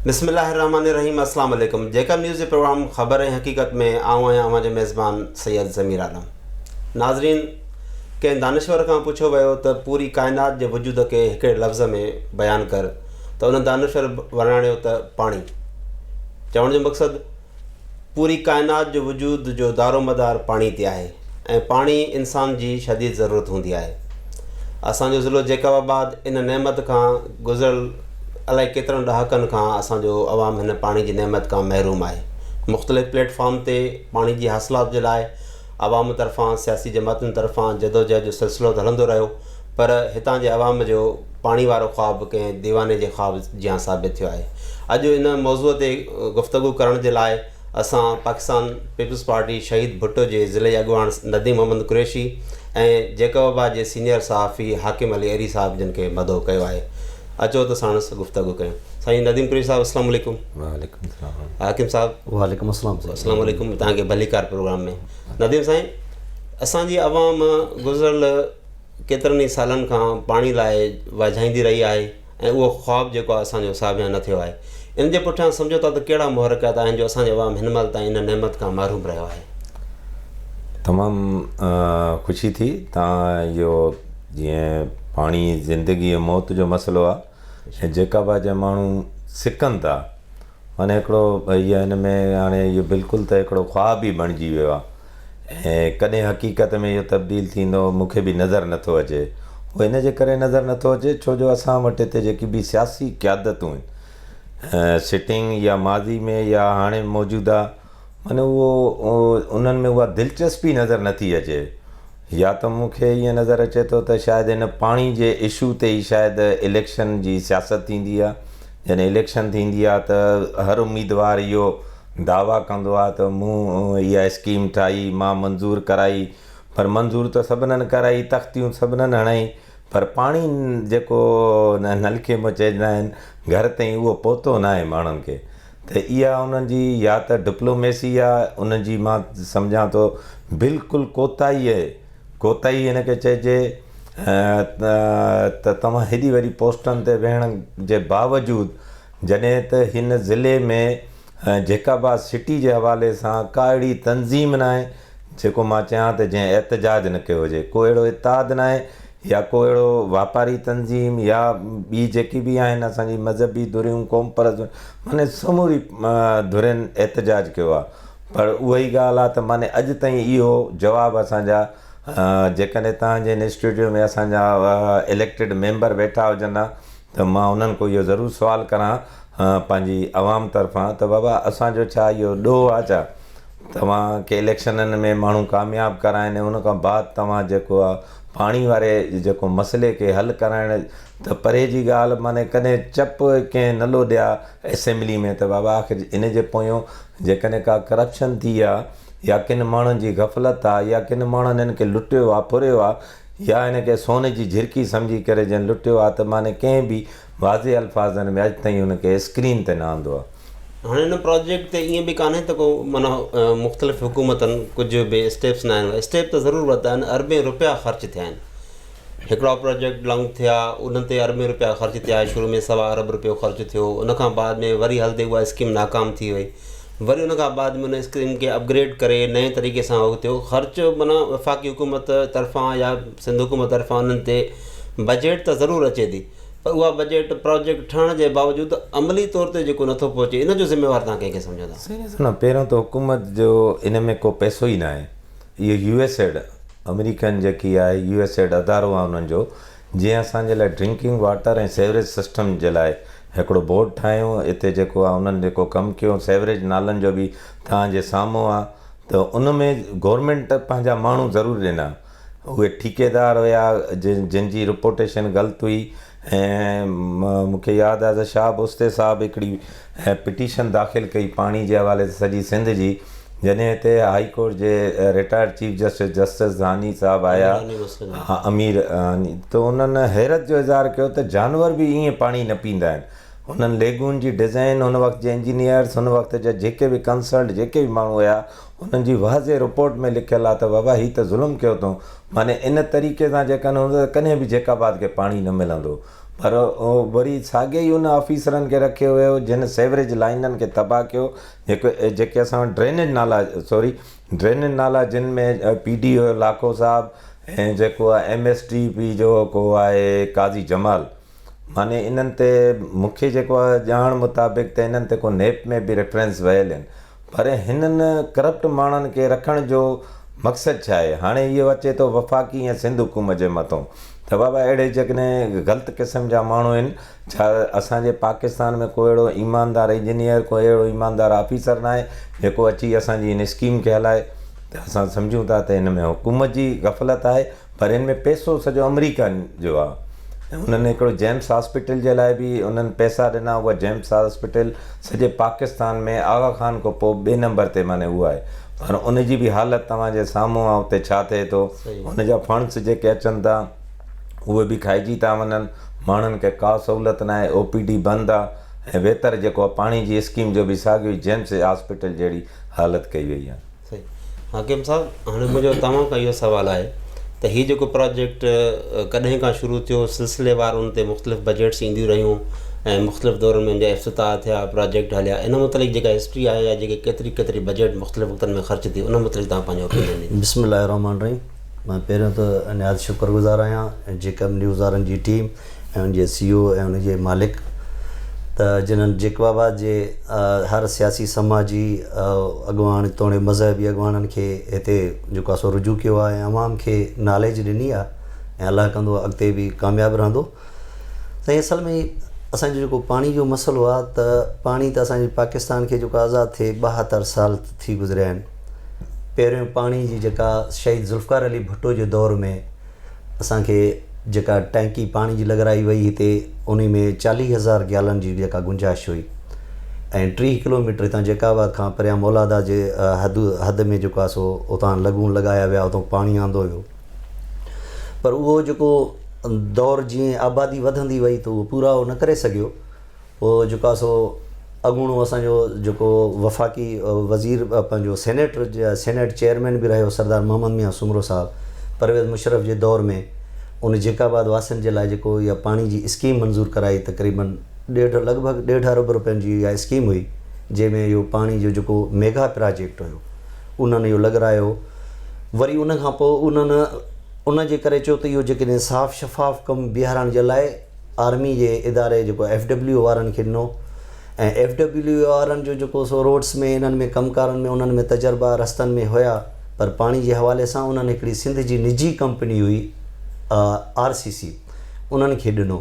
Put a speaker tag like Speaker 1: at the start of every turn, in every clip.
Speaker 1: बिस्मिल्लाहिर्रहमानिर्रहीम। अस्सलाम वालेकुम। जेकब न्यूज़ के प्रोग्राम ख़बर हकीकत में आऊँ आहियां अवां जो मेज़बान सैयद ज़मीर आलम। नाज़रीन, कंहिं दानिश्वर खां पुछो वियो त पूरी काइनात जे वजूद खे हिकिड़े लफ़्ज़ में बयानु कर, त उन दानिश्वर वर्णायो त पाणी। चवण जो मक़सदु पूरी काइनात जो वजूद जो दारोमदार पाणी ते आहे ऐं पाणी इंसान जी शदीद ज़रूरत हूंदी आहे। असांजो ज़िलो जेकबाबाद इन नेमत खां गुज़िरियल अलाए केतिरनि ॾहाकनि खां असांजो अवाम हिन पाणी जी नेमत खां महरूम आहे। मुख़्तलिफ़ प्लेटफॉर्म ते पाणी जी हासिलात जे लाइ अवाम तरफ़ां सियासी जमातुनि तरफ़ां जदोजहद जो सिलसिलो हलंदो रहियो, पर हितां जे अवाम जो पाणी वारो ख़्वाबु कंहिं दीवाने जे ख़्वाब जियां साबित थियो आहे। अॼु इन मौज़ूअ ते गुफ़्तगू करण जे लाइ असां पाकिस्तान पीपल्स पार्टी शहीद भुट्टो जे ज़िले अॻुवाण नदीम मोहम्मद कुरैशी ऐं जेकबाबाद जे सीनियर सहाफ़ी हाकिम अली एरी साहिब जिन खे मदो कयो आहे। अचो त साणुसि गुफ़्तगू कयूं। साईं नदीम कुरैशी साहिब, अस्सलाम वालेकुम।
Speaker 2: वालेकुम सलाम।
Speaker 1: हाकिम साहिब,
Speaker 2: वालेकुम अस्सलाम।
Speaker 1: अस्सलाम वालेकुम। तव्हांखे भलीकार प्रोग्राम में। नदीम साईं, असांजी अवाम गुज़िरियल केतिरनि ई सालनि खां पाणी लाइ वाझाईंदी रही आहे ऐं उहो ख़्वाबु जेको आहे असांजो साबिया न थियो आहे। इन जे पुठियां सम्झो था त कहिड़ा मुहरकत आहिनि जो असांजो अवाम हिन महिल ताईं इन नेमत खां महरूम रहियो आहे?
Speaker 2: तमामु ख़ुशी थी तव्हां इहो जीअं पाणी ज़िंदगी ऐं मौत जो मसइलो आहे ऐं जेका जा माण्हू सिकनि था, माने हिकिड़ो इहा हिन में हाणे इहो बिल्कुलु त हिकिड़ो ख़्वाबु ई बणिजी वियो आहे ऐं कॾहिं हक़ीक़त में इहो तब्दील थींदो मूंखे बि नज़र नथो अचे। उहो इन जे करे नज़र नथो अचे छो जो असां वटि हिते जेकी बि सियासी क़यादतूं आहिनि सिटिंग या माज़ी में या हाणे मौजूदा, माने उहो उन्हनि में उहा दिलचस्पी नज़र नथी अचे। या त मूंखे ईअं नज़र अचे थो त शायदि हिन पाणी जे इशू ते ई शायदि इलेक्शन जी सियासत थींदी आहे। जॾहिं इलेक्शन थींदी आहे त हर उम्मीदवार इहो दावा कंदो आहे त मूं इहा स्कीम ठाही, मां मंज़ूरु कराई, पर मंज़ूरु त सभिनीनि कराई, तख़्तियूं सभिनीनि हणाई, पर पाणी जेको नलके में चवंदा आहिनि घर ताईं उहो पहुतो न आहे माण्हुनि खे। त इहा उन्हनि जी या त डिप्लोमेसी आहे, उन्हनि जी मां सम्झां थो बिल्कुलु कोताही हिनखे चइजे त तव्हां हेॾी वॾी पोस्टनि ते वेहण जे बावजूदु जॾहिं त हिन ज़िले में जेकाबाद सिटी जे हवाले सां का अहिड़ी तंज़ीम न आहे जेको मां चयां त जंहिं एहतजाज न कयो हुजे, को अहिड़ो इत्ताद न आहे या को अहिड़ो वापारी तंज़ीम या ॿी जेकी बि आहिनि असांजी मज़हबी धुरियूं क़ौम परस्त, माने समूरी धुरियुनि एहतजाज कयो आहे। पर उहा ई ॻाल्हि आहे त माने अॼु ताईं इहो जवाबु असांजा जेकॾहिं तव्हांजे इंस्टीट्यूट में असांजा इलेक्टेड मेंबर वेठा हुजनि हा त मां उन्हनि को इहो ज़रूरु सुवालु करां पंहिंजी आवाम तरफ़ां त बाबा असांजो छा इहो ॾोह आहे छा तव्हांखे इलेक्शननि में माण्हू कामयाबु कराइनि, उन खां बाद तव्हां जेको आहे पाणी वारे जेको मसइले खे हल कराइण त परे जी ॻाल्हि, माने कॾहिं चप कंहिं नलो ॾिया असेंबली में त बाबा आख़िर इन जे पोयों जेकॾहिं का करप्शन थी आहे या किन माण्हुनि जी गफ़लत आहे या किन माण्हुनि हिन खे लुटियो आहे फुरियो आहे या हिन खे सोने जी झिरकी सम्झी करे जंहिं लुटियो आहे, त माने कंहिं बि वाज़े अल्फाज़नि में अॼु ताईं हुनखे स्क्रीन ते न आंदो आहे।
Speaker 1: हाणे हिन प्रोजेक्ट ते ईअं बि कान्हे त को माना मुख़्तलिफ़ हुकूमतनि कुझु बि स्टेप्स न आहिनि। स्टेप त ज़रूरु वरिता आहिनि, अरबें रुपया ख़र्चु थिया आहिनि। हिकिड़ा प्रोजेक्ट लॉन्च थिया, उन ते अरबें रुपया ख़र्चु थिया, शुरू में 1.25 अरब रुपयो ख़र्चु थियो, उनखां बाद में वरी हलंदे उहा स्कीम नाकाम थी वई, वरी उनखां बाद में उन स्कीम खे अपग्रेड करे नए तरीक़े सां उहो थियो ख़र्चु। माना वफ़ाक़ी हुकूमत तरफ़ां या सिंध हुकूमत तरफ़ां उन्हनि ते बजट त ज़रूरु अचे थी, पर उहा बजट प्रोजेक्ट ठहण जे बावजूदि अमली तौर ते जेको नथो पहुचे, इन जो ज़िम्मेवार तव्हां कंहिंखे सम्झो था?
Speaker 2: न, पहिरियों त हुकूमत जो इन में को पैसो ई न आहे। इहो यूएसएड अमेरिकन जेकी आहे यूएसएड अदारो आहे उन्हनि जो, जीअं असांजे लाइ ड्रिंकिंग वाटर ऐं सेवरेज सिस्टम जे लाइ हिकिड़ो बोर्ड ठाहियूं हिते जेको आहे उन्हनि जेको कमु कयो सेवरेज नालनि जो बि तव्हांजे साम्हूं आहे, त उन में गवर्नमेंट पंहिंजा माण्हू ज़रूरु ॾिना। उहे ठेकेदार हुया जिन जी रिपोर्टेशन ग़लति हुई ऐं मूंखे यादि आहे त शाह बुस्ते साहिबु हिकिड़ी पिटीशन दाख़िल कई पाणी जे हवाले सां सॼी सिंध जी, जॾहिं हिते हाई कोर्ट जे रिटायर्ड चीफ जस्टिस हानी साहिबु आया, हा अमीर, त उन्हनि हैरत जो इज़हार कयो त जानवर बि ईअं पाणी न पींदा आहिनि। उन्हनि लेगून जी डिज़ाइन हुन वक़्त जे इंजीनियर्स, हुन वक़्त जा जेके बि कंसल्ट जेके बि माण्हू हुया, उन्हनि जी वाज़े रिपोर्ट में लिखियलु आहे त बाबा हीअ त ज़ुल्म कयो अथऊं, माने इन तरीक़े सां जेकॾहिं हूंदो त कॾहिं बि जेकाबाद खे पाणी न मिलंदो। पर वरी साॻे ई उन ऑफिसरनि खे रखियो वियो जिन सेवरेज लाइननि खे तबाह कयो, जेके असां वटि ड्रेनेज नाला जिन में PD हुयो लाखो साहब ऐं जेको आहे MSDP जो को आहे काज़ी जमाल, माने इन्हनि ते मूंखे जेको आहे ॼाण मुताबिक़ त इन्हनि ते को नेप में बि रेफरेंस वयल आहिनि। पर हिननि करप्ट माण्हुनि खे रखण जो मक़सदु छा आहे? हाणे इहो अचे थो वफ़ाक़ी ऐं सिंध हुकूमत जे मथां, त बाबा अहिड़े जेकॾहिं ग़लति क़िस्म जा माण्हू आहिनि, छा असांजे पाकिस्तान में को अहिड़ो ईमानदार इंजीनियर, को अहिड़ो ईमानदार ऑफिसर न आहे जेको अची असांजी इन स्कीम खे हलाए? त असां सम्झूं था त हिन में हुकूमत जी ग़फ़लत आहे, पर हिन में पैसो सॼो अमरीका जो आहे। ऐं उन्हनि हिकिड़ो जेम्स हॉस्पिटल जे लाइ बि उन्हनि पैसा ॾिना, उहा जेम्स हॉस्पिटल सॼे पाकिस्तान में आगा खान खां पोइ ॿिए नंबर ते माने उहा आहे, पर उनजी बि हालति तव्हांजे साम्हूं आहे। उते छा थिए थो, उनजा फंड्स जेके अचनि था उहे बि खाइजी था वञनि, माण्हुनि खे का सहूलियत न आहे, OPD बंदि आहे, ऐं बहितर जेको आहे पाणी जी स्कीम जो बि साॻियो जेम्स हॉस्पिटल जहिड़ी हालति कई वई आहे।
Speaker 1: सही। हाकिम साहब, हाणे मुंहिंजो तव्हां खां इहो सुवालु आहे त हीउ जेको प्रोजेक्ट कॾहिं खां शुरू थियो, सिलसिलेवार उन ते मुख़्तलिफ़ बजट्स ईंदियूं रहियूं ऐं मुख़्तलिफ़ दौरनि में इफ़्तिताह थिया, प्रोजेक्ट हलिया, इन मुतलिक़ जेका हिस्ट्री आहे या जेके केतिरी बजट मुख़्तलिफ़ वक़्तनि में ख़र्च थी, उन मुतलिक़ तव्हां पंहिंजो ओपिनियन ॾींदो।
Speaker 3: बिस्मिल्लाहिर्रहमानिर्रहीम। मां पहिरियों त निहायत शुक्रगुज़ार आहियां ऐं जेकब न्यूज़ वारनि जी टीम ऐं उनजे CEO ऐं उनजे मालिक, त जिन्हनि जेकबाबाद जे हर सियासी समाजी अॻुवान तोड़े मज़हबी अॻुवाननि खे हिते जेको आहे सो रुजू कयो आहे ऐं अवाम खे नॉलेज ॾिनी आहे ऐं अलाह कंदो अॻिते बि कामयाबु रहंदो। त असल में असांजो जेको पाणी जो मसइलो आहे, त पाणी त असांजे पाकिस्तान खे जेको आज़ादु थिए 72 साल थी गुज़रिया आहिनि। पहिरियों पाणी जी जेका शहीद ज़ुल्फ़कार अली भुट्टो जे दौर में असांखे जेका टैंकी पाणी जी लॻाराई वई हिते, उन में 40,000 गैलन जी जेका गुंजाइश हुई ऐं 30 किलोमीटर हितां जेकाबाद खां परियां मौलादा जे हद में जेको आहे सो उतां लॻूं लॻाया विया, उतां पाणी आंदो हुयो। पर उहो जेको दौर जीअं आबादी वधंदी वई त उहो पूरा न करे सघियो। पोइ जेको आहे सो अॻूणो असांजो जेको वफ़ाक़ी वज़ीर पंहिंजो सेनेट चेयरमैन बि रहियो सरदार मोहम्मद मियां सुमरो साहब, परवेज़ मुशर्रफ जे दौर में उन जेकाबाद वासियुनि जे लाइ जेको इहा पाणी जी स्कीम मंज़ूर कराई, तक़रीबन लॻभॻि 1.5 अरब रुपयनि जी इहा स्कीम हुई, जंहिंमें इहो पाणी जो जेको मेगा प्रोजेक्ट हुयो उन्हनि इहो लॻारायो। वरी उन खां पोइ उन्हनि उन जे करे चयो त इहो जेकॾहिं साफ़ शफ़ाफ़ कमु बीहारण जे लाइ आर्मी जे इदारे जेको FW वारनि खे ॾिनो ऐं FW वारनि जो जेको सो रोड्स में इन्हनि में कमकारनि में उन्हनि में तजर्बा रस्तनि में हुया, पर पाणी जे हवाले सां उन्हनि हिकिड़ी सिंध जी निजी कंपनी हुई RCC, उन्हनि खे ॾिनो।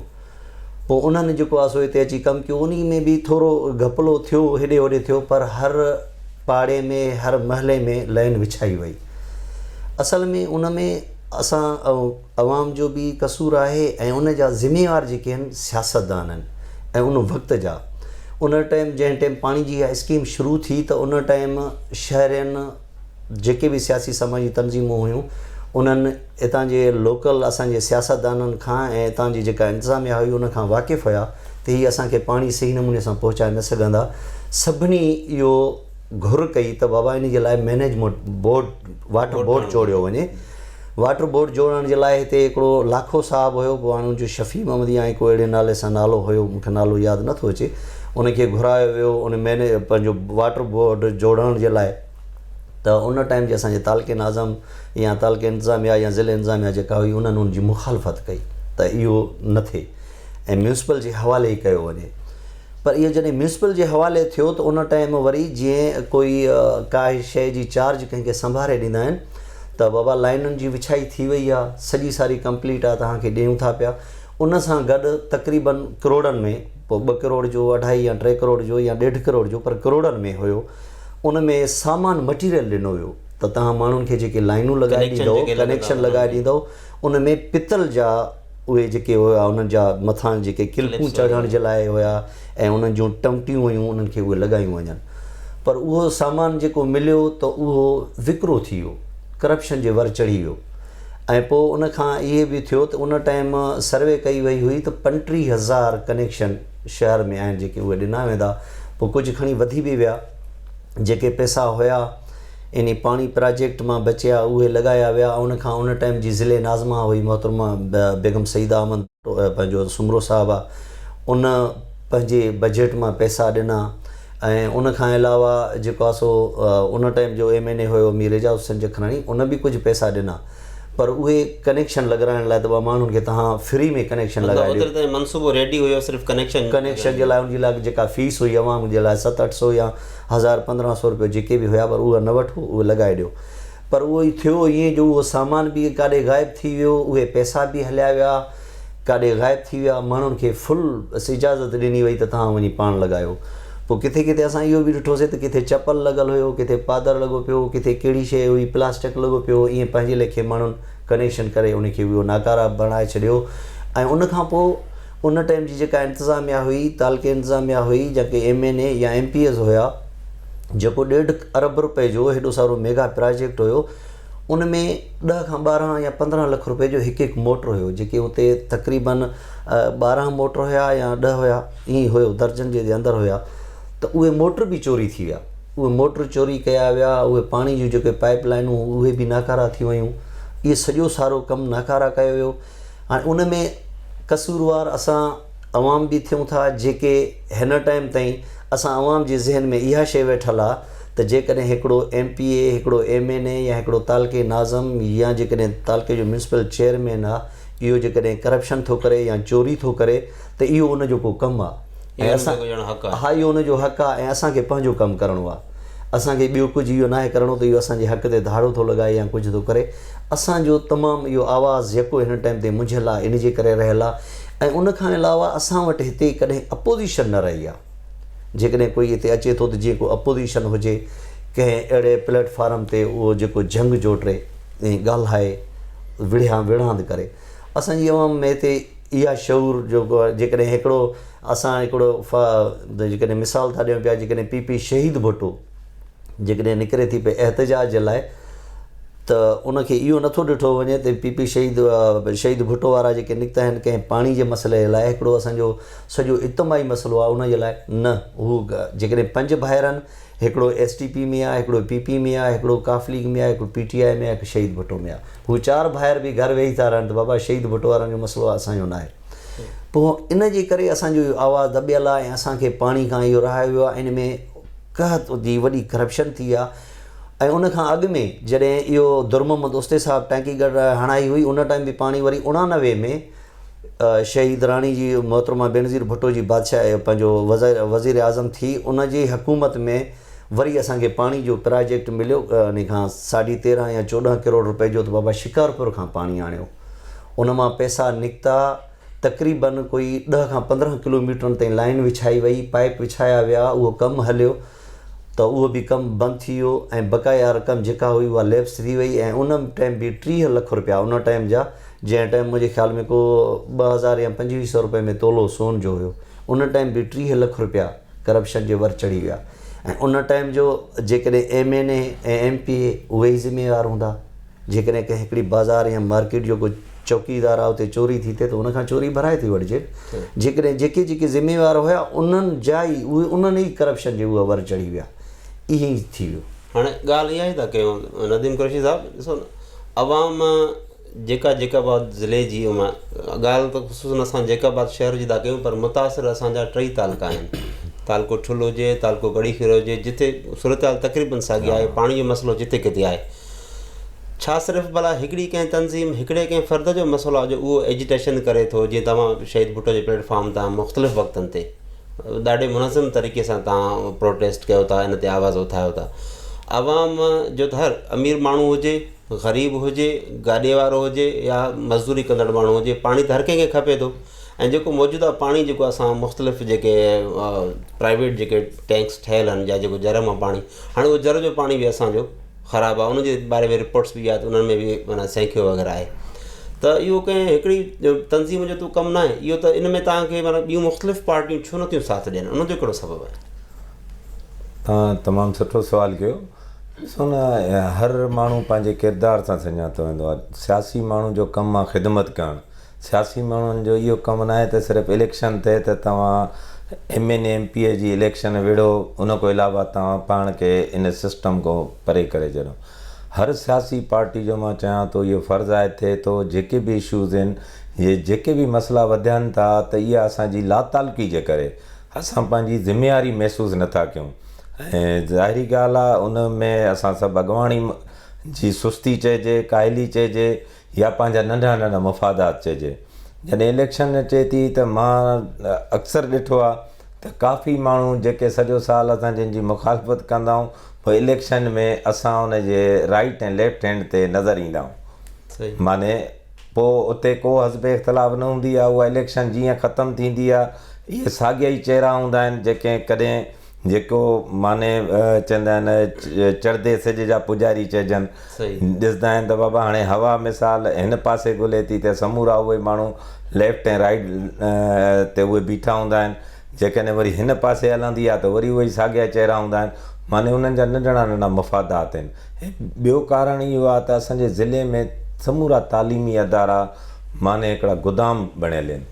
Speaker 3: पोइ उन्हनि जेको आहे सो हिते अची कमु कयो, उन में बि थोरो घपलो थियो, हेॾे होॾे थियो, पर हर पाड़े में हर महले में लाइन विछाई वई। असल में उन में असां अवाम जो बि कसूर आहे ऐं उन जा ज़िम्मेवार जेके आहिनि सियासतदान आहिनि ऐं उन वक़्त जा। उन टाइम जंहिं टाइम पाणी जी इहा स्कीम शुरू थी त उन टाइम शहरनि जेके बि सियासी समाजी तंज़ीमूं हुयूं उन्हनि हितां जे लोकल असांजे सियासतदाननि खां ऐं हितां जी जेका इंतिज़ामिया हुई उन खां वाक़िफ़ु हुया त हीअ असांखे पाणी सही नमूने सां पहुचाए न सघंदा। सभिनी इहो घुर कई त बाबा इन जे लाइ मैनेजमेंट बोर्ड वाटर बोर्ड जोड़ियो वञे। वाटर बोर्ड जोड़ण जे लाइ हिते हिकिड़ो लाखो साहब हुयो, पोइ हाणे उनजो शफ़ी महमद या को अहिड़े नाले सां नालो हुयो, मूंखे नालो यादि नथो अचे। उनखे घुरायो वियो उन पंहिंजो वाटर बोर्ड जोड़ण जे लाइ। त उन टाइम जे असांजे तालके नाज़म या तालके इंतिज़ामिया या ज़िले इंतिज़ामिया जेका हुई उन्हनि उनजी मुखालफ़त कई त इहो न थिए ऐं म्यूनिसिपल जे हवाले ई कयो वञे। पर इहो जॾहिं म्यूनिसिपल जे हवाले थियो त उन टाइम वरी जीअं कोई का शइ जी चार्ज कंहिंखे संभाले ॾींदा आहिनि त बाबा लाइनुनि जी विछाई थी वई आहे, सॼी सारी कंप्लीट आहे, तव्हांखे ॾियूं था पिया। उन सां गॾु तक़रीबन करोड़नि में, पोइ 2 करोड़ जो 2.5 या 3 करोड़ जो या 1.5 करोड़ जो, पर करोड़नि में हुयो। उन में सामान मटीरियल ॾिनो हुयो त तव्हां माण्हुनि खे जेके लाइनूं लॻाए ॾींदव, कनेक्शन लॻाए ॾींदव, उन में पितल जा उहे जेके हुआ उन्हनि जा मथां जेके किल्पूं चढ़ण जे लाइ हुया ऐं उन्हनि जूं टमटियूं हुयूं उन्हनि खे उहे लॻायूं वञनि। पर उहो सामान जेको मिलियो त उहो विकिरो थी वियो, करप्शन जे वर चढ़ी वियो। ऐं पोइ उन खां इहे बि थियो त उन टाइम सर्वे कई वई हुई त 35,000 कनेक्शन शहर में आहिनि जेके उहे ॾिना वेंदा। पोइ कुझु खणी वधी बि विया, जेके पैसा हुया इन पाणी प्रोजेक्ट मां बचिया उहे लॻाया विया। उन खां उन टाइम जी ज़िले नाज़मा हुई मोहतरमा बेगम सईदा अहमद पंहिंजो सुमरो साहिबु आहे, उन पंहिंजे बजट मां पैसा ॾिना। ऐं उन खां अलावा जेको आहे सो उन टाइम जो MNA हुयो मीर एजाज़ हुसैन जखराणी, उन बि कुझु पैसा ॾिना। पर उहे कनेक्शन लॻाइण लाइ त माण्हुनि खे तव्हां फ्री में कनेक्शन लॻाए ॾियो।
Speaker 1: मनसूबो रेडी हुयो सिर्फ़ु
Speaker 3: कनेक्शन जे लाइ उनजे लाइ जेका फीस हुई अवाम जे लाइ 700-800 या 1000-1500 रुपयो जेके बि हुया, पर उहा न वठो, उहे लॻाए ॾियो। पर उहो ई थियो ईअं जो उहो सामान बि काॾे ग़ाइबु थी वियो, उहे पैसा बि हलिया विया, काॾे ग़ाइबु थी विया। माण्हुनि खे फुल इजाज़त ॾिनी वई त तव्हां वञी पाण लॻायो। पोइ किथे किथे असां इहो बि ॾिठोसीं त किथे चपल लॻल हुयो, किथे पादर लॻो पियो, किथे कहिड़ी शइ हुई, प्लास्टिक लॻो पियो, ईअं पंहिंजे लेखे माण्हुनि कनेक्शन करे उनखे उहो नाकारा बणाए छॾियो। ऐं उन खां पोइ उन टाइम जी जेका इंतिज़ामिया हुई, तालके इंतिज़ामिया हुई, जेके MNA या MPS हुया, जेको 1.5 अरब रुपए जो हेॾो सारो मेगा प्रोजेक्ट हुयो, उन में 10 खां 12 या 15 लख रुपए जो हिकु मोटर हुयो, जेके उते तक़रीबन 12 मोटर हुया या 10 हुया, ईअं हुयो, दर्जन जे अंदरि हुया। त उहे मोटर बि चोरी थी विया, उहे मोटर चोरी कया विया, उहे पाणी जूं जेके पाइप लाइनूं उहे बि नाकारा थी वियूं। इहे सॼो सारो कमु नाकारा कयो वियो। हाणे उन में कसूरवार असां अवाम बि थियूं था, जेके हिन टाइम ताईं असां अवाम जे ज़हन में इहा शइ वेठल आहे त जेकॾहिं हिकिड़ो MPA, हिकिड़ो MNA या हिकिड़ो तालके नाज़म या जेकॾहिं तालके जो म्यूनसिपल चेयरमैन आहे, इहो जेकॾहिं करप्शन थो करे या चोरी थो करे त इहो उनजो को कमु आहे। ऐं असां हा, इहो उनजो हक़ु आहे ऐं असांखे पंहिंजो कमु करिणो आहे। असांखे ॿियो कुझु इहो नाहे करिणो त इहो असांजे हक़ ते धाड़ो थो लॻाए या कुझु थो करे। असांजो तमामु इहो आवाज़ु जेको हिन टाइम ते मुंझियलु आहे, इन जे करे रहियल आहे। ऐं उन खां अलावा असां वटि हिते कॾहिं अपोज़िशन न रही आहे। जेकॾहिं कोई हिते अचे थो त जीअं को अपोज़िशन हुजे कंहिं अहिड़े प्लेटफॉर्म ते, उहो जेको जंग जोटे ऐं ॻाल्हाए विढ़ांद करे, असांजी अवाम में हिते इहा शऊर जेको जेकॾहिं हिकिड़ो असां जेकॾहिं मिसाल था ॾियूं पिया, जेकॾहिं PP शहीद भुट्टो जेकॾहिं निकिरे थी पई एहतजाज जे लाइ, त उनखे इहो नथो ॾिठो वञे त PP शहीद भुट्टो वारा जेके निकिता आहिनि कंहिं पाणी जे मसइले लाइ, हिकिड़ो असांजो सॼो इज्तमाही मसइलो आहे उनजे लाइ न। हू जेकॾहिं 5 भाइर आहिनि, हिकिड़ो STP में आहे, हिकिड़ो PP में आहे, हिकिड़ो काफ लीग में आहे, हिकिड़ो PTI में आहे, हिकु शहीद भुट्टो में आहे। हू 4 भाइर बि घर वेही था रहनि त बाबा शहीद भुट्टो वारनि जो मसइलो आहे, असांजो न आहे। पोइ इन जे करे असांजो इहो आवाज़ु दॿियल आहे ऐं असांखे पाणी खां इहो रहायो वियो आहे। इन में कहत जी वॾी करप्शन थी आहे। ऐं उन खां अॻु में जॾहिं इहो दुरमोहम्मद उस्ते साहिबु टैंकी गॾु हणाई हुई, उन टाइम बि पाणी वरी 89 में शहीद राणी जी मोहतरमा बेनज़ीर भुट्टो जी बादशाह पंहिंजो वज़ीर आज़म थी, उन जी हुकूमत में वरी असांखे पाणी जो प्रोजेक्ट मिलियो। इन खां 13.5 या 14 करोड़ रुपए जो त बाबा शिकारपुर खां पाणी आणियो। उन मां पैसा निकिता, तक़रीबन कोई 10 खां 15 किलोमीटरनि ताईं लाइन विछाई वई, पाइप विछाया विया, उहो कमु हलियो त उहो बि कमु बंदि थी वियो ऐं बक़ाया रक़म जेका हुई उहा लैप्स थी वई। ऐं उन टाइम बि 30 लख रुपया उन टाइम जा, जंहिं टाइम मुंहिंजे ख़्याल में को 2000 या 2500 रुपए में तोलो सोन जो हुयो, उन टाइम बि 30 लख रुपया करप्शन जे वर चढ़ी विया। ऐं उन टाइम जो जेकॾहिं MNA ऐं MPA उहे ई ज़िम्मेवार हूंदा। जेकॾहिं कंहिं हिकिड़ी बाज़ार या मार्केट जो को चौकीदार आहे, उते चोरी थी थिए त उनखां चोरी भराए थी वठिजे। जेकॾहिं जेके ज़िम्मेवार हुया उन्हनि जाई उहे उन्हनि ई करप्शन जे उहा वर चढ़ी विया। इहे ई थी वियो।
Speaker 1: हाणे ॻाल्हि इहा ई था कयूं नदीम कुरैशी साहिबु, ॾिसो न अवाम जेकाबाद ज़िले जी ॻाल्हि त ख़ुशूसन असां जेकाबाद शहर जी था कयूं, पर मुतासिर असांजा 3 तालका आहिनि। तालको ठुल हुजे, तालको गड़ी खीर हुजे, जिथे सूरत हाल तक़रीबन साॻी आहे, पाणी जो मसइलो जिते किथे आहे। छा सिर्फ़ु भला हिकिड़ी कंहिं तंज़ीम, हिकिड़े कंहिं फ़र्द जो मसइलो आहे जो उहो एजिटेशन करे थो? जीअं तव्हां शहीद भुट्टो जे प्लेटफॉर्म तां मुख़्तलिफ़ वक़्तनि ते ॾाढे मुनज़म तरीक़े सां तव्हां प्रोटेस्ट कयो था, इन ते आवाज़ु उथायो था। आवाम जो त हर अमीर माण्हू हुजे, ग़रीब हुजे, गाॾे वारो हुजे या मज़दूरी कंदड़ माण्हू हुजे, पाणी त हर कंहिंखे खपे थो। ऐं जेको मौजूदा पाणी जेको असां मुख़्तलिफ़ जेके प्राइवेट जेके टैंक्स ठहियल आहिनि या जेको जर मां पाणी, हाणे उहो जर जो पाणी बि असांजो ख़राबु आहे, उनजे बारे में रिपोर्ट्स बि आहे त उन्हनि में बि माना सैंखियो वग़ैरह आहे। त इहो कंहिं हिकिड़ी तंज़ीम जो तूं कमु न आहे, इहो त इन में तव्हांखे माना ॿियूं मुख़्तलिफ़ पार्टियूं छो नथियूं साथ ॾियनि? उनजो कहिड़ो सबबु आहे?
Speaker 2: तव्हां तमामु सुठो सुवालु कयो। ॾिसो न, हर माण्हू पंहिंजे किरदार सां सुञातो वेंदो आहे। सियासी माण्हू जो कमु आहे ख़िदमत करणु। सियासी माण्हुनि जो इहो कमु न आहे त सिर्फ़ु इलेक्शन थिए त तव्हां MNMP जी इलेक्शन विड़ो उन को अलावा तव्हां पाण खे इन सिस्टम को परे करे छॾियो। हर सियासी पार्टी जो मां चाहियां थो इहो फ़र्ज़ु आहे थिए थो जेके बि इशूज़ आहिनि, ये जेके बि मसइला वधियनि था त इहा असांजी लातालकी जे करे असां पंहिंजी ज़िमेवारी महसूसु नथा कयूं। ऐं ज़ाहिरी ॻाल्हि आहे उन में असां सभु अॻुवाणी जी सुस्ती चइजे, काइली चइजे या पंहिंजा नंढा नंढा मफ़ादात चइजे। जॾहिं इलेक्शन अचे थी त मां अक्सर ॾिठो आहे त काफ़ी माण्हू जेके सॼो साल असां जंहिंजी मुखालफ़त कंदा आहियूं पोइ इलेक्शन में असां उन जे राइट ऐं लेफ्ट हैंड ते नज़र ईंदा आहियूं।
Speaker 1: सही
Speaker 2: माने पोइ उते को हज़्ब इख़्तिलाफ़ न हूंदी आहे। उहा इलेक्शन जीअं ख़तमु थींदी आहे इहे साॻिया ई चहिरा हूंदा आहिनि जेके कॾहिं जेको माने चवंदा आहिनि चढ़ंदे सिज जा पुॼारी चइजनि।
Speaker 1: सही
Speaker 2: ॾिसंदा आहिनि त बाबा हाणे हवा मिसाल हिन पासे ॻोल्हे थी त समूरा उहे माण्हू लेफ्ट ऐं राइट ते उहे बीठा हूंदा आहिनि। जेकॾहिं वरी हिन पासे हलंदी आहे त वरी उहे ई साॻिया चहिरा हूंदा आहिनि। माने उन्हनि जा नंढड़ा नंढड़ा मफ़ादात आहिनि। ॿियो कारण इहो आहे त असांजे ज़िले में समूरा तालीमी अदारा माने हिकिड़ा गोदाम बणियल आहिनि।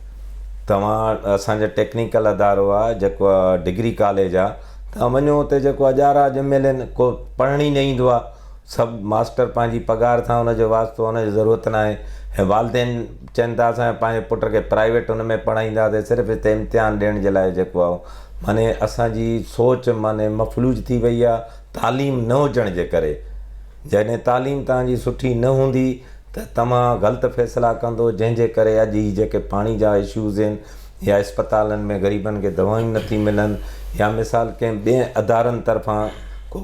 Speaker 2: तव्हां असांजो टेक्निकल अदारो आहे जेको आहे डिग्री कॉलेज आहे, तव्हां वञो हुते जेको अजारा ॼमियल आहिनि, को पढ़ण ई न ईंदो आहे। सभु मास्टर पंहिंजी पघार सां हुनजो वास्तो हुनजी ज़रूरत न आहे। ऐं वालदेन चवनि था असां पंहिंजे पुट खे प्राइवेट हुन में पढ़ाईंदासीं सिर्फ़ु हिते इम्तिहान ॾियण जे लाइ जेको आहे माने असांजी सोच माने मफ़लूज थी वई आहे तालीम न हुजण जे करे। जॾहिं तालीम तव्हांजी सुठी न हूंदी त तव्हां ग़लति फ़ैसिला कंदो, जंहिंजे करे अॼु ही जेके पाणी जा इशूज़ आहिनि या इस्पतालनि में ग़रीबनि खे दवाऊं नथी मिलनि या मिसाल कंहिं ॿिए अदारनि तरफ़ां को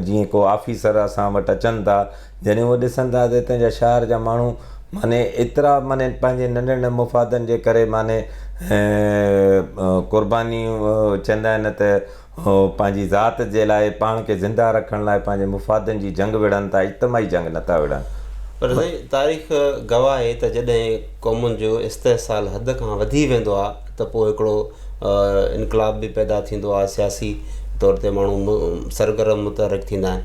Speaker 2: जीअं को ऑफिसर असां वटि अचनि था, जॾहिं उहे ॾिसनि था त हिते जा शहर जा माण्हू माने एतिरा माने पंहिंजे नंढे नंढे मुफ़ादनि जे करे माने क़ुर्बानियूं चवंदा आहिनि त पंहिंजी ज़ात जे लाइ पाण खे ज़िंदा रखण लाइ पंहिंजे मुफ़ादनि जी जंग विढ़नि था, इज्तमाही जंग नथा विढ़नि।
Speaker 1: पर साईं तारीख़ गवाह आहे त जॾहिं क़ौमुनि जो इस्तेहसाल हद खां वधी वेंदो आहे त पोइ हिकिड़ो इनकलाब बि पैदा थींदो आहे, सियासी तौर ते माण्हू सरगर्म मुतहरिक थींदा आहिनि।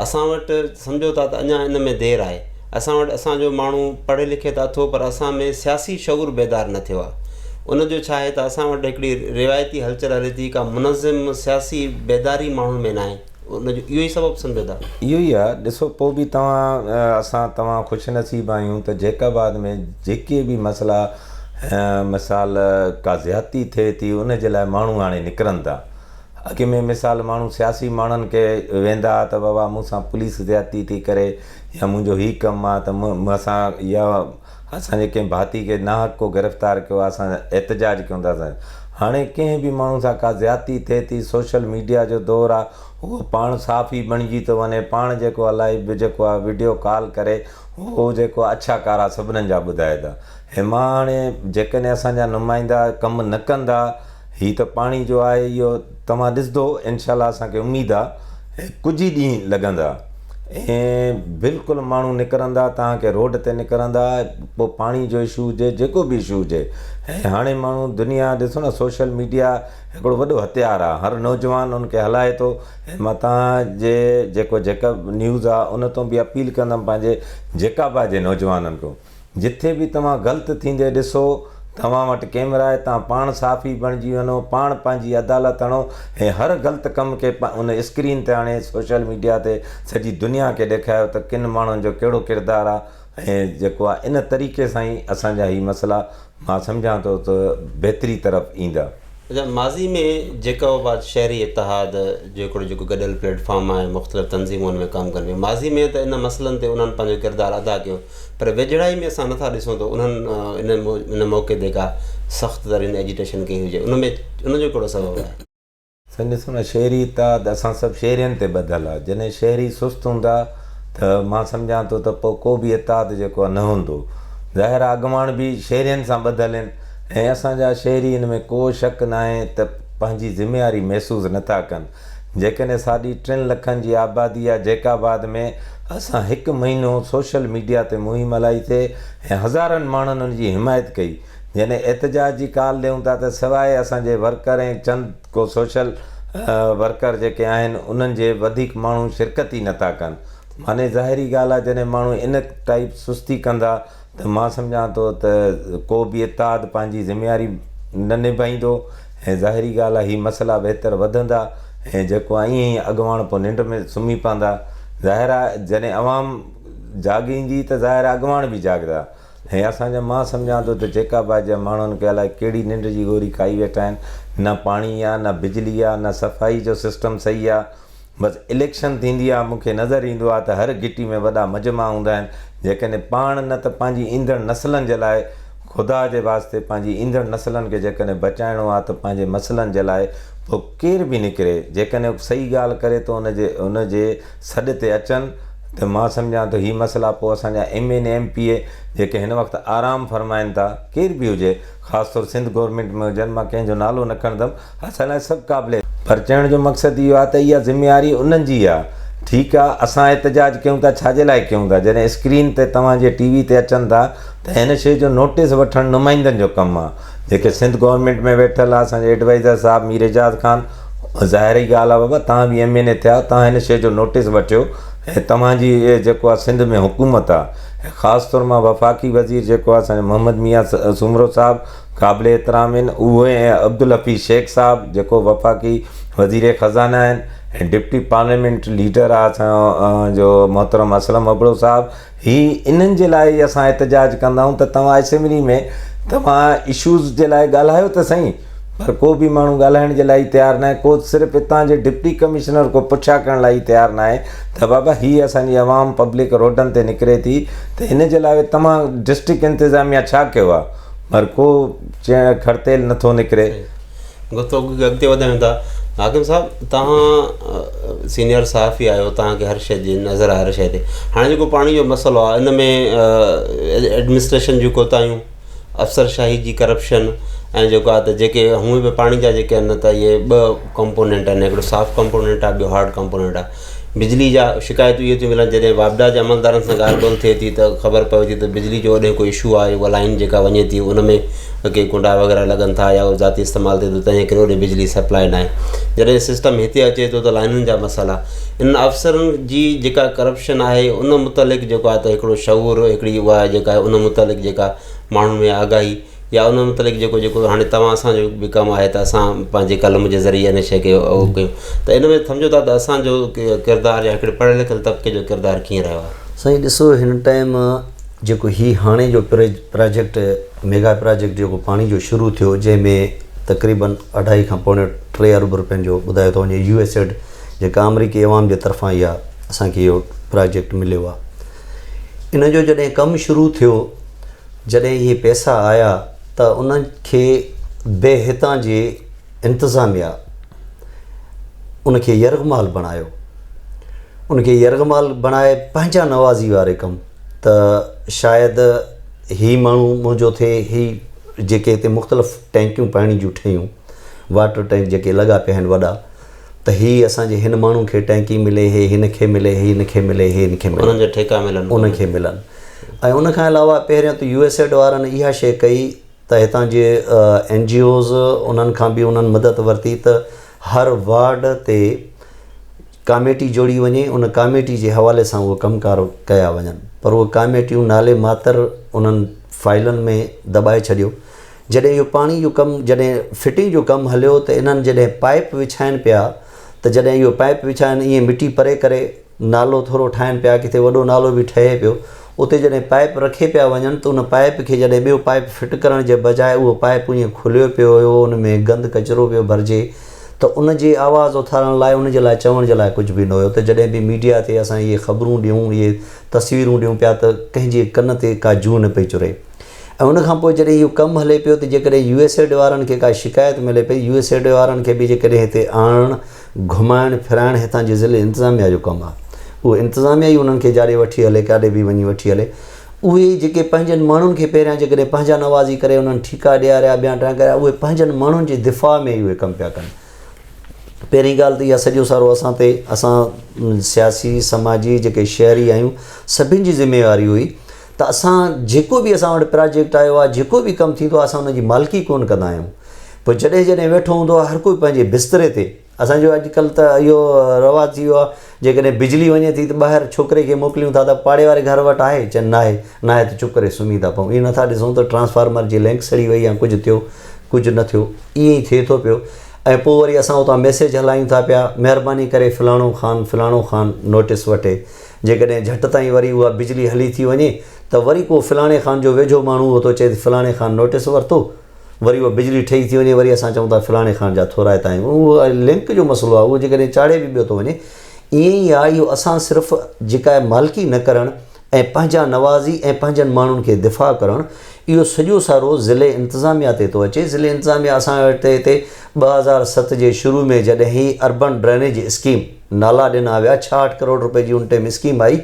Speaker 1: असां वटि सम्झो था त अञा इन में देरि आहे। असां वटि असांजो माण्हू पढ़े लिखे त अथो पर असां में सियासी शऊर बेदार न थियो आहे। उनजो छा आहे त असां वटि हिकिड़ी रिवायती हलचल हले थी, का मुनज़िम सियासी बेदारी माण्हुनि में न आहे। उनजो इहो ई सबबु सम्झो था?
Speaker 2: इहो ई आहे। ॾिसो पोइ बि तव्हां ख़ुशनसीब आहियूं त जैकाबाद में जेके बि मसइला मिसाल का ज़्यादती थिए थी उन जे लाइ माण्हू हाणे निकिरनि था। अॻे में मिसाल माण्हू सियासी माण्हुनि खे वेंदा त बाबा मूंसां पुलिस ज़्यादती थी करे या मुंहिंजो हीउ कमु आहे त असां या असांजे कंहिं भाती खे नाहक को गिरफ़्तार कयो आहे, असां एहतजाज कयूं था। हाणे कंहिं बि माण्हू सां का ज़्यादती थिए थी, सोशल मीडिया जो दौरु आहे, उहो पाण साफ़ ई बणिजी थो वञे। पाण जेको आहे लाइव जेको आहे वीडियो कॉल करे उहो जेको आहे अछा कारा सभिनीनि जा ॿुधाए था। ऐं मां हाणे जेकॾहिं असांजा नुमाइंदा कमु न कंदा, हीअ त पाणी जो आहे इहो तव्हां ॾिसंदो इनशाला, असांखे उमेदु आहे कुझु ई ॾींहं लॻंदा ऐं बिल्कुलु माण्हू निकिरंदा, तव्हांखे रोड ते निकिरंदा, पोइ पाणी जो इशू हुजे जेको बि इशू हुजे। ऐं हाणे माण्हू दुनिया ॾिसो न, सोशल मीडिया हिकिड़ो वॾो हथियार आहे, हर नौजवान उनखे हलाए थो। ऐं मां तव्हांजे जेका न्यूज़ आहे उन तां बि अपील कंदुमि पंहिंजे जेकाबा जे नौजवाननि खां, जिथे बि तव्हां ग़लति थींदे ॾिसो तव्हां वटि कैमरा आहे, तव्हां पाण साफ़ ई बणिजी वञो, पाण पंहिंजी अदालत हणो ऐं हर ग़लति कम खे उन स्क्रीन ते हाणे सोशल मीडिया ते सॼी दुनिया खे ॾेखारियो त किन माण्हुनि जो कहिड़ो किरदारु आहे। ऐं जेको आहे इन तरीक़े सां ई असांजा हीअ मसइला मां सम्झां थो त बहितरी तरफ़ ईंदा।
Speaker 1: अच्छा, माज़ी में जैकाबाद शहरी इतिहाद जेको गॾियल प्लेटफॉर्म आहे, मुख़्तलिफ़ तंज़ीमुनि में कमु कंदियूं, माज़ी में त इन मसइलनि ते उन्हनि पंहिंजो किरदारु अदा कयो, पर वेझड़ाई में असां नथा ॾिसूं त उन्हनि इन मौक़े ते का सख़्तु तरीन एजिटेशन कई हुजे। उनजो कहिड़ो सबबु आहे?
Speaker 2: साईं ॾिसो न, शहरी इतिहाद असां सभु शहरियुनि ते ॿधियलु आहे। जॾहिं शहरी सुस्तु हूंदा त मां सम्झां थो त पोइ को बि इतिहाद जेको आहे न हूंदो। ज़ाहिर आहे अॻुवाण बि शहरियुनि सां ॿधियलु आहिनि ऐं असांजा शहरी हिन में को शक न आहे त पंहिंजी ज़िमेवारी महसूसु नथा कनि। जेकॾहिं साढी 3 लखनि जी आबादी आहे जैकाबाद में, असां 1 महीनो सोशल मीडिया ते मुहिम हलाईसीं ऐं हज़ारनि माण्हुनि उनजी हिमायत कई। जॾहिं एहतजाज जी कॉल ॾियूं था त सवाइ असांजे वर्कर ऐं चंद को सोशल वर्कर जेके आहिनि उन्हनि जे वधीक माण्हू शिरकत ई नथा कनि। माने ज़ाहिरी ॻाल्हि आहे जॾहिं माण्हू इन टाइप सुस्ती कंदा त मां सम्झां थो त को बि इतिहाद पंहिंजी ज़िमेवारी न निभाईंदो ऐं ज़ाहिरी ॻाल्हि आहे हीअ मसइला बहितर वधंदा ऐं जेको आहे ईअं ई अॻुवाण पोइ निंड में सुम्ही पवंदा। ज़ाहिर आहे जॾहिं अवाम जाॻींदी त ज़ाहिर आहे अॻुवाण बि जाॻंदा। ऐं असांजा मां सम्झां थो त जेका जा माण्हुनि खे अलाए कहिड़ी निंड जी गोरी खाई वेठा आहिनि, न पाणी आहे, न बिजली आहे, न सफ़ाई जो सिस्टम सही आहे। बसि इलेक्शन थींदी आहे, मूंखे नज़र ईंदो आहे त हर घिटी में वॾा मजमा हूंदा आहिनि। जेकॾहिं पाण न त पंहिंजी ईंदड़ नसलनि जे लाइ, ख़ुदा जे वास्ते पंहिंजी ईंदड़ नसलनि खे जेकॾहिं बचाइणो आहे त पंहिंजे मसइलनि जे लाइ पोइ केर बि निकिरे, जेकॾहिं सही ॻाल्हि करे थो उनजे सॾ ते अचनि त मां सम्झां थो हीअ मसइला पोइ असांजा MN MPA जेके हिन वक़्तु आराम फरमाइनि था, केर बि हुजे, ख़ासि तौरु सिंध गवर्नमेंट में हुजनि, मां कंहिंजो नालो न खणंदुमि, असां लाइ सभु क़ाबिल। पर चवण जो मक़सदु इहो आहे त इहा ज़िमेवारी उन्हनि जी आहे। ठीकु आहे, असां एहतजाज कयूं था, छाजे लाइ कयूं था? जॾहिं स्क्रीन ते तव्हांजे TV ते अचनि था त हिन शइ जो नोटिस वठणु नुमाइंदनि जो कमु आहे। जेके सिंध गवर्नमेंट में वेठल आहे, असांजे एडवाइज़र साहब मीर एजाज़ ख़ान, ज़ाहिरी ॻाल्हि आहे बाबा, तव्हां बि MNA थिया, तव्हां हिन शइ जो नोटिस वठियो ऐं तव्हांजी इहे जेको आहे सिंध में हुकूमत आहे, ऐं ख़ासि तौरु मां वफ़ाक़ी वज़ीर जेको आहे असांजो मोहम्मद मियां सुमरो साहिबु क़ाबिल एतिराम आहिनि, उहे ऐं अब्दुल हफ़ीज़ शेख साहिबु जेको वफ़ाक़ी वज़ीर ख़ज़ाना आहिनि, ऐं डिप्टी पार्लियामेंट लीडर आहे असांजो मोहतरम असलम अबड़ो साहिबु, इन्हनि जे लाइ असां एहतजाज कंदा आहियूं त तव्हां असेंबली में तव्हां इशूज़ जे लाइ ॻाल्हायो त सही, पर को बि माण्हू ॻाल्हाइण जे लाइ तयारु न आहे। को सिर्फ़ु हितां जे डिप्टी कमिश्नर को पुछा करण लाइ तयारु न आहे त बाबा हीअ असांजी आवाम पब्लिक रोडनि ते निकिरे थी त हिन जे लाइ तव्हां डिस्ट्रिक्ट इंतिज़ामिया छा कयो आहे, पर को खड़तेल नथो निकिरे।
Speaker 1: गुफ़्तगू अॻिते वधायूं था। हाकिम साहिबु, तव्हां सीनियर सहाफ़ी आहियो, तव्हांखे हर शइ जी नज़र आहे हर शइ ते। हाणे जेको पाणी जो मसइलो आहे, इन में एडमिनिस्ट्रेशन जूं कोताहियूं, अफ़सरशाही जी करप्शन, ऐं जेको आहे त जेके हूअं बि पाणी जा जेके आहिनि त इहे 2 कंपोनेंट आहिनि, हिकिड़ो सॉफ्ट कंपोनेंट आहे, ॿियो हार्ड कंपोनेंट आहे। बिजली जा शिकायतूं इहे थियूं मिलनि, जॾहिं वापडा जे अमलदारनि सां ॻाल्हि ॿोल थिए थी त ख़बर पवे थी त बिजली जो होॾे कोई इशू आहे, उहा लाइन जेका वञे थी उन में के कुंडा वग़ैरह लॻनि था या ज़ाती इस्तेमालु थिए थो, तंहिं करे होॾे बिजली सप्लाई न आहे। जॾहिं सिस्टम हिते अचे थो त लाइनुनि जा मसइला, इन अफ़सरनि जी जेका करप्शन आहे उन मुतलिक़ जेको आहे त हिकिड़ो शऊर, हिकिड़ी उहा जेका आहे उन मुतलिक़ जेका माण्हुनि में आगाही, या उन मुतलिक़ जेको हाणे तव्हां असांजो बि कमु आहे त असां पंहिंजे कलम जे ज़रिए इन शइ खे उहो कयूं, त इन में सम्झो था त असांजो किरदारु या हिकिड़े पढ़ियल लिखियल तबिके जो किरदारु कीअं रहियो आहे?
Speaker 3: साईं ॾिसो, हिन टाइम जेको हाणे जो प्रोजेक्ट मेगा प्रोजेक्ट जेको पाणी जो शुरू थियो, जंहिंमें तक़रीबन 2.5 खां पौणे 3 अरब रुपयनि जो ॿुधायो थो वञे, USAID जेका अमरीकी अवाम जे तरफ़ां इहा असांखे इहो प्रोजेक्ट मिलियो आहे। इन जो जॾहिं कमु शुरू थियो, जॾहिं इहे पैसा आया त उन्हनि खे हितां जे इंतिज़ामिया उनखे यरगमाल बणायो, उनखे यरगमाल बणाए पंहिंजा नवाज़ी वारे कमु त शायदि ही माण्हू मुंहिंजो थिए, ही जेके हिते मुख़्तलिफ़ टैंकियूं पाणी जूं ठहियूं, वाटर टैंक जेके लॻा पिया आहिनि वॾा, त ही असांजे हिन माण्हू खे टैंकी मिले, हे हिन खे मिले, हे हिन खे मिले, हे हिन खे मिले,
Speaker 1: उन्हनि जा ठेका मिलनि,
Speaker 3: उनखे मिलनि। ऐं उनखां अलावा पहिरियों त USAID वारनि इहा शइ कई त हितां जे NGOs उन्हनि खां बि उन्हनि मदद वरिती त हर वार्ड ते कमेटी जोड़ी वञे, उन कमेटी जे हवाले सां उहो कमकार कया वञनि, पर उहे कमेटियूं नाले मातर उन्हनि फाइलनि में दॿाए छॾियो। जॾहिं इहो पाणी जो कमु, जॾहिं फिटिंग जो कमु हलियो त इन्हनि जॾहिं पाइप विछाइनि पिया, त जॾहिं इहो पाइप विछाइनि ईअं मिटी परे करे नालो थोरो ठाहिनि पिया, किथे वॾो नालो बि ठहे पियो, उते जॾहिं पाइप रखे पिया वञनि त उन पाइप खे जॾहिं ॿियो पाइप फिट करण जे बजाए उहो पाइप ईअं खुलियो पियो हुयो, उन में गंद कचिरो पियो भरिजे, त उन जी आवाज़ उथारण लाइ, उन जे लाइ चवण जे लाइ कुझु बि न हुयो। त जॾहिं बि मीडिया ते असां इहे ख़बरूं ॾियूं, इहे तस्वीरूं ॾियूं पिया, त कंहिंजे कन ते का जूं न पई चुरे। ऐं उनखां पोइ जॾहिं इहो कमु हले पियो त जेकॾहिं USAID वारनि खे का शिकायत मिले पई, USAID वारनि खे बि जेकॾहिं हिते आणणु, घुमाइणु फिराइणु हितां जे ज़िले इंतिज़ामिया जो कमु आहे, उहो इंतिज़ामिया ई उन्हनि खे जाॾे वठी हले, काॾे बि वञी वठी हले। उहे जेके पंहिंजनि माण्हुनि खे पहिरियां जेकॾहिं पंहिंजा नवाज़ी करे उन्हनि ठीका ॾियारिया, ॿिया टाइम कया, उहे पंहिंजनि माण्हुनि जे दिफ़ा में ई उहे कमु पिया कनि। पहिरीं ॻाल्हि त इहा सॼो सारो असां ते, असां सियासी समाजी जेके शहरी आहियूं, सभिनि जी ज़िमेवारी हुई त असां जेको बि असां वटि प्रोजेक्ट आयो आहे, जेको बि कमु थींदो आहे, असां उनजी मालिकी कोन कंदा आहियूं। पोइ जॾहिं जॾहिं वेठो हूंदो आहे हर कोई पंहिंजे बिस्तरे ते, असांजो अॼुकल्ह त इहो रवाजु थी वियो आहे, जेकॾहिं बिजली वञे थी त ॿाहिरि छोकिरे खे मोकिलियूं था त पाड़े वारे घर वटि आहे, चवनि न आहे, न आहे त चुप करे सुम्ही था पऊं। ईअं नथा ॾिसूं त ट्रांसफार्मर जी लिंक सड़ी वई या कुझु थियो, कुझु न थियो, ईअं ई थिए थो पियो। ऐं पोइ वरी असां उतां मैसेज हलायूं था पिया, महिरबानी करे फलाणो ख़ान नोटिस वठे। जेकॾहिं झटि ताईं वरी उहा बिजली हली थी वञे त वरी को फलाणे ख़ान जो वेझो माण्हू उहो थो चए फलाणे ख़ान नोटिस वरितो, वरी उहा बिजली ठही थी वञे, वरी असां चऊं था फलाणे ख़ान जा थोराइता आहियूं। उहो लिंक जो मसइलो आहे, उहो जेकॾहिं चाढ़े बि ॿियो थो वञे। ईअं ई आहे इहो, असां सिर्फ़ु जेका आहे मालिकी न करणु ऐं पंहिंजा नवाज़ी ऐं पंहिंजनि माण्हुनि खे दिफ़ा करणु, इहो सॼो सारो ज़िले इंतिज़ामिया ते थो अचे। ज़िले इंतिज़ामिया असां वटि हिते 2007 जे शुरू में जॾहिं ही अर्बन ड्रेनेज स्कीम नाला ॾिना विया, 66 करोड़ रुपए जी उन टाइम स्कीम आई,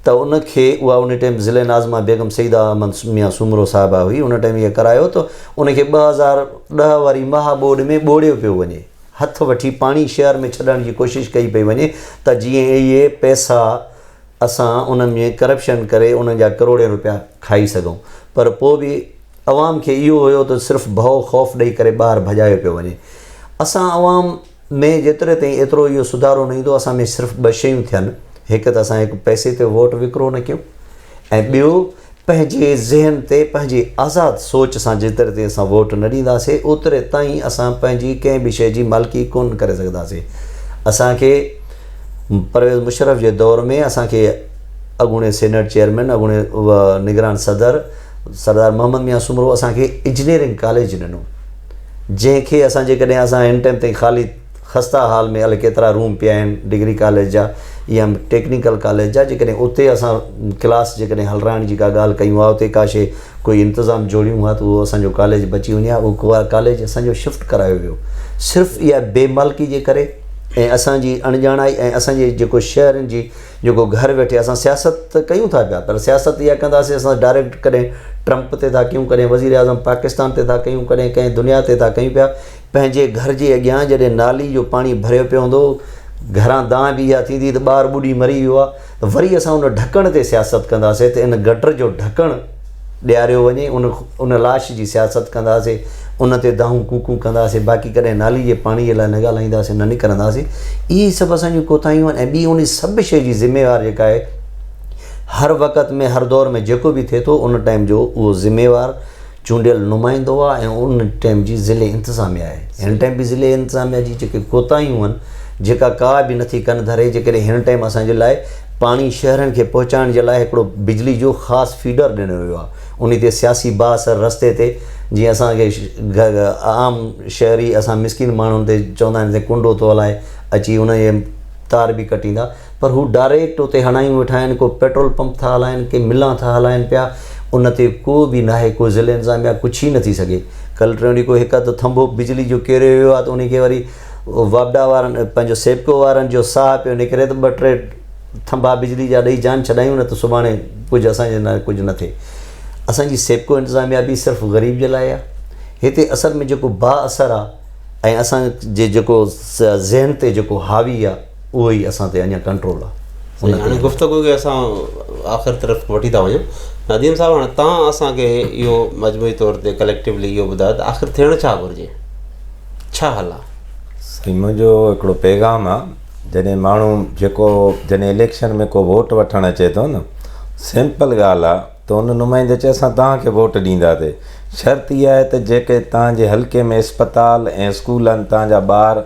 Speaker 3: त उनखे उहा उन टाइम ज़िले नाज़मा बेगम सईदा अहमद मियां सुमरो साहिबा हुई, उन टाइम इहे करायो त उनखे 2010 वारी महा बोर्ड में ॿोड़ियो पियो वञे, हथु वठी पाणी शहर में छॾण जी कोशिशि कई पई वञे त जीअं इहे पैसा असां उन्हनि में करप्शन करे उन्हनि जा करोड़े रुपया खाई सघूं। पर पोइ बि अवाम खे इहो हुयो त सिर्फ़ु भउ ख़ौफ़ ॾेई करे ॿाहिरि भॼायो पियो वञे। असां अवाम में जेतिरे ताईं एतिरो इहो सुधारो न ईंदो, असां में सिर्फ़ु 2 शयूं थियनि। हिकु त असां हिकु पैसे ते वोट विकिरो न कयूं, ऐं ॿियो पंहिंजे ज़हन ते पंहिंजे आज़ादु सोच सां जेतिरे ताईं असां वोट न ॾींदासीं ओतिरे ताईं असां पंहिंजी कंहिं बि शइ जी मालिकी कोन करे सघंदासीं। असांखे परवेज़ मुशर्रफ जे दौर में असांखे अॻूणे सेनेट चेयरमैन, अॻूणे निगरान सदर सरदार मोहम्मद मियां सुमरो असांखे इंजीनियरिंग कॉलेज ॾिनो, जंहिंखे असां जेकॾहिं असां हिन टाइम ताईं ख़ाली खस्ता हाल में अलाए केतिरा रूम पिया आहिनि डिग्री कॉलेज जा या टेक्निकल कॉलेज जा, जेकॾहिं उते असां क्लास जेकॾहिं हलाइण जी का ॻाल्हि कयूं आहे, उते का शइ कोई इंतिज़ाम जोड़ियूं आहे त उहो असांजो कॉलेज बची वञे हा, उहो कॉलेज असांजो शिफ्ट करायो वियो सिर्फ़ु इहा बेमालकी जे करे ऐं असांजी अणॼाणाई ऐं असांजे जेको शहरनि जी जेको घर वेठे असां सियासत त कयूं था पिया, पर सियासत इहा कंदासीं असां डायरेक्ट कॾहिं ट्रंप ते था कयूं, कॾहिं वज़ीर आज़म पाकिस्तान ते था कयूं, कॾहिं कंहिं दुनिया ते था कयूं पिया। पंहिंजे घर जे अॻियां जॾहिं नाली जो पाणी भरियो पियो हूंदो, घरां दां बि इहा थींदी त ॿार ॿुॾी मरी वियो आहे, त वरी असां उन ढकण ते सियासत कंदासीं त इन गटर जो ढकणु ॾियारियो वञे, उन लाश जी सियासत कंदासीं, उन ते दाहूं कूकूं कंदासीं, बाक़ी कॾहिं नाली जे पाणीअ लाइ न ॻाल्हाईंदासीं, न निकिरंदासीं। इहे सभु असांजियूं कोताहियूं आहिनि। ऐं ॿी उन सभु शइ जी ज़िम्मेवार जेका आहे हर वक़्त में हर दौर में जेको बि थिए थो उन टाइम जो उहो ज़िम्मेवार चूंडियल नुमाइंदो आहे ऐं उन टाइम जी ज़िले इंतिज़ामिया आहे। हिन टाइम बि ज़िले इंतिज़ामिया जी जेके कोताहियूं आहिनि जेका का बि नथी कनि धरे, जेकॾहिं हिन टाइम असांजे लाइ पाणी शहरनि खे पहुचाइण जे लाइ हिकिड़ो बिजली जो ख़ासि फीडर ॾिनो वियो आहे, उन ते सियासी बाअसर रस्ते ते जीअं असांखे आम शहरी असां मिसकिन माण्हुनि ते चवंदा आहिनि त कुंडो थो हलाए अची उन जे तार बि कटींदा, पर हू डायरेक्ट उते हणायूं वेठा आहिनि, को पेट्रोल पंप था हलाइनि, के मिलां था हलाइनि पिया, उन ते को बि न आहे, को ज़िले इंतिज़ामिया कुझु ई नथी सघे। कल्ह टे ॾींहं कोई हिकु अधु थंभो बिजली जो केरे वियो आहे त उनखे वरी वापडा वारनि पंहिंजो सेपको वारनि जो साह पियो निकिरे त 2-3 थंभा बिजली जा ॾेई जान छॾायूं, न त सुभाणे कुझु असांजे न कुझु न थिए। असांजी सेपको इंतिज़ामिया बि सिर्फ़ु ग़रीब जे लाइ आहे। हिते असल में जेको बाअसर आहे ऐं असांजे जेको ज़हन ते जेको हावी आहे उहो ई असां ते अञा कंट्रोल आहे।
Speaker 1: हाणे गुफ़्तगू खे असां आख़िर तरफ़ वठी था वञूं। नदीम साहिबु, हाणे तव्हां असांखे इहो मजमूई तौर ते कलेक्टिवली इहो ॿुधायो त आख़िर थियणु छा घुरिजे, छा हल आहे?
Speaker 2: साईं, मुंहिंजो हिकिड़ो पैगाम आहे, जॾहिं माण्हू जेको जॾहिं इलेक्शन में को वोट वठणु अचे थो न, सिंपल ॻाल्हि आहे त उन नुमाइंदे चए असां तव्हांखे वोट ॾींदासीं। शर्त इहा आहे त जेके तव्हांजे हल्के में इस्पताल ऐं स्कूल आहिनि, तव्हांजा ॿार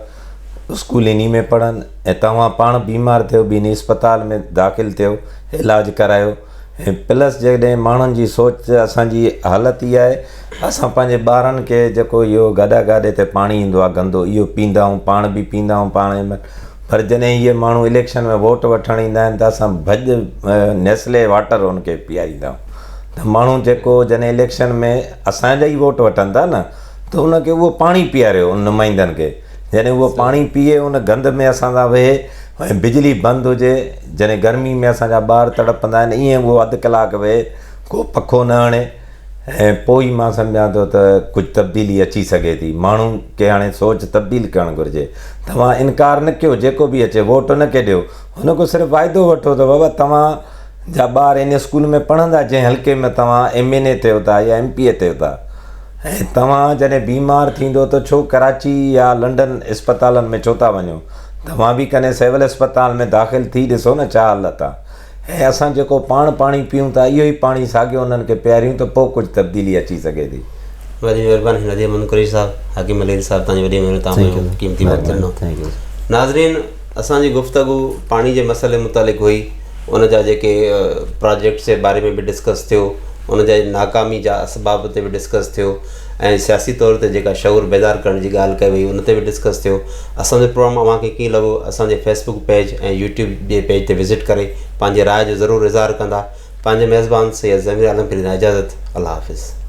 Speaker 2: स्कूल इन में पढ़नि ऐं तव्हां पाण बीमार थियो बि इन इस्पताल में दाख़िल थियो, इलाजु करायो। ऐं प्लस जॾहिं माण्हुनि जी सोच असांजी हालति इहा आहे, असां पंहिंजे ॿारनि खे जेको इहो गाॾा गाॾे ते पाणी ईंदो आहे गंदो, इहो पींदा आहियूं, पाण बि पींदा आहियूं पाण में, पर जॾहिं इहे माण्हू इलेक्शन में वोट वठणु ईंदा आहिनि त असां भॼ नेस्ले वाटर उनखे पीआरींदा आहियूं। त माण्हू जेको जॾहिं इलेक्शन में असांजा ई वोट वठनि था न, त उनखे उहो पाणी पीआरियो उन नुमाइंदनि खे। जॾहिं उहो पाणी पीए उन गंद में असां था वेहे ऐं बिजली बंदि हुजे, जॾहिं गर्मी में असांजा ॿार तड़पंदा आहिनि, ईअं उहो अधु कलाकु वेहे, को पखो न हणे, ऐं पोइ ई मां सम्झां थो त कुझु तब्दीली अची सघे थी। माण्हुनि खे हाणे सोच तब्दील करणु घुरिजे। तव्हां इनकार न कयो, जेको बि अचे वोट न खे ॾियो, हुन खां सिर्फ़ु फ़ाइदो वठो त बाबा तव्हांजा ॿार इन स्कूल में पढ़ंदा जंहिं हल्के में तव्हां MNA थियो था या MP थियो था। ऐं तव्हां जॾहिं बीमार थींदो त छो कराची या लंडन इस्पतालनि में छो था वञो, तव्हां बि कॾहिं सिविल अस्पताल में दाख़िल थी ॾिसो न छा हालत आहे। ऐं असां जेको पाणी पीऊं था इहो ई पाणी साॻियो उन्हनि खे पीआरियूं त पोइ कुझु तब्दीली अची सघे थी।
Speaker 1: वॾी महिरबानी नदीर मुनकरी साहब, हाकिम अलील साहब, तव्हांजी वॾी महिरबानी, तव्हां क़ीमती वक़्तु ॾिनो।
Speaker 3: Thank U.
Speaker 1: नाज़रीन, असांजी गुफ़्तगू पाणी जे मसइले मुतालिक़ हुई, उन जा जेके प्रोजेक्ट्स जे बारे में बि डिस्कस थियो, उन जा नाकामी जा असबाब ते बि डिस्कस थियो, ऐं सियासी तौर ते जेका शऊर बेदार करण जी ॻाल्हि कई वई उन ते बि डिस्कस थियो। असांजो प्रोग्राम अव्हांखे कीअं लॻो, असांजे फेसबुक पेज ऐं यूट्यूब जे पेज ते विज़िट करे पंहिंजे राय जो ज़रूरु इज़हार कंदा। पंहिंजे मेज़बान सैयद ज़मीर आलम खे ॾिना इजाज़त। अल्लाह हाफ़िज़।